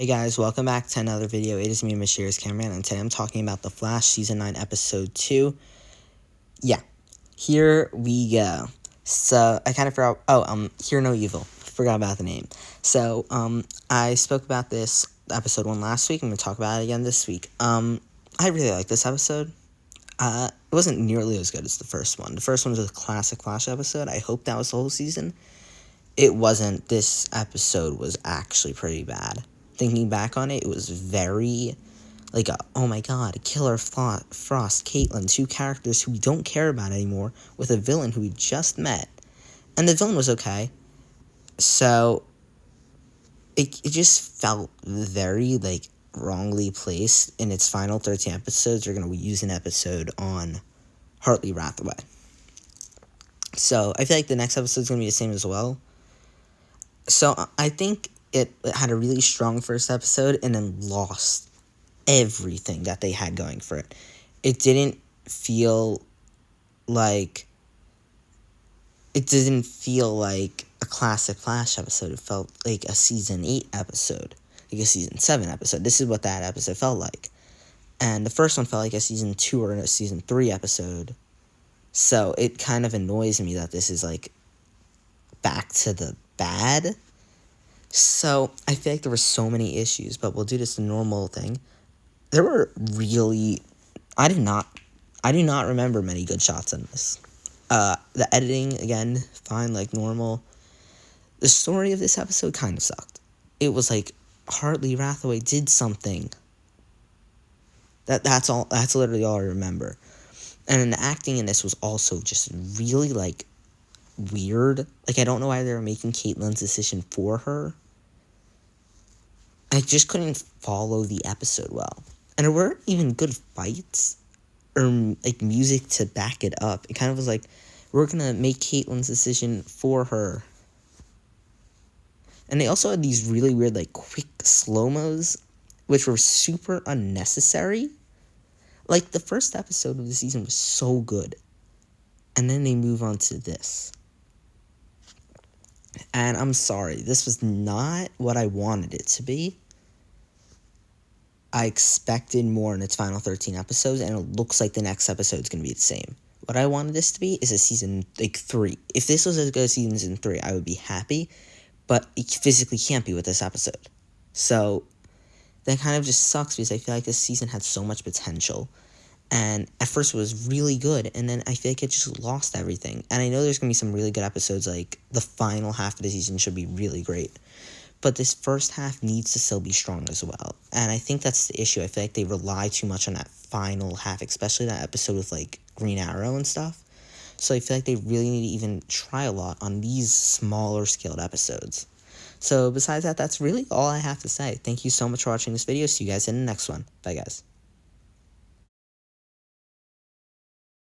Hey guys, welcome back to another video. It is me, Mashir's Cameraman, and today I'm talking about The Flash Season 9, Episode 2. Yeah, here we go. So, I kind of forgot, Hear No Evil. Forgot about the name. So, I spoke about this Episode 1 last week. I'm going to talk about it again this week. I really like this episode. It wasn't nearly as good as the first one. The first one was a classic Flash episode. I hope that was the whole season. It wasn't. This episode was actually pretty bad. Thinking back on it, it was very, oh my god, Killer Frost, Caitlin, two characters who we don't care about anymore, with a villain who we just met. And the villain was okay. So, it just felt very, wrongly placed in its final 13 episodes. We're going to use an episode on Hartley Rathaway. So, I feel like the next episode is going to be the same as well. So, I think it had a really strong first episode and then lost everything that they had going for it. It didn't feel like a classic Flash episode. It felt like a season 8 episode, like a season 7 episode. This is what that episode felt like. And the first one felt like a season 2 or a season 3 episode. So it kind of annoys me that this is back to the bad. So, I feel like there were so many issues, but we'll do this the normal thing. There were really... I do not remember many good shots in this. The editing, again, fine, like normal. The story of this episode kind of sucked. It was Hartley Rathaway did something. That's literally all I remember. And the acting in this was also just really, weird. I don't know why they were making Caitlin's decision for her. I just couldn't follow the episode well. And there weren't even good fights or, music to back it up. It kind of was we're going to make Caitlin's decision for her. And they also had these really weird, quick slow-mos, which were super unnecessary. The first episode of the season was so good. And then they move on to this. And I'm sorry, this was not what I wanted it to be. I expected more in its final 13 episodes, and it looks like the next episode is going to be the same. What I wanted this to be is a season, 3. If this was as good as season 3, I would be happy, but it physically can't be with this episode. So, that kind of just sucks, because I feel like this season had so much potential. And at first it was really good, and then I feel like it just lost everything. And I know there's going to be some really good episodes, the final half of the season should be really great. But this first half needs to still be strong as well. And I think that's the issue. I feel like they rely too much on that final half, especially that episode with, Green Arrow and stuff. So I feel like they really need to even try a lot on these smaller scaled episodes. So besides that, that's really all I have to say. Thank you so much for watching this video. See you guys in the next one. Bye, guys.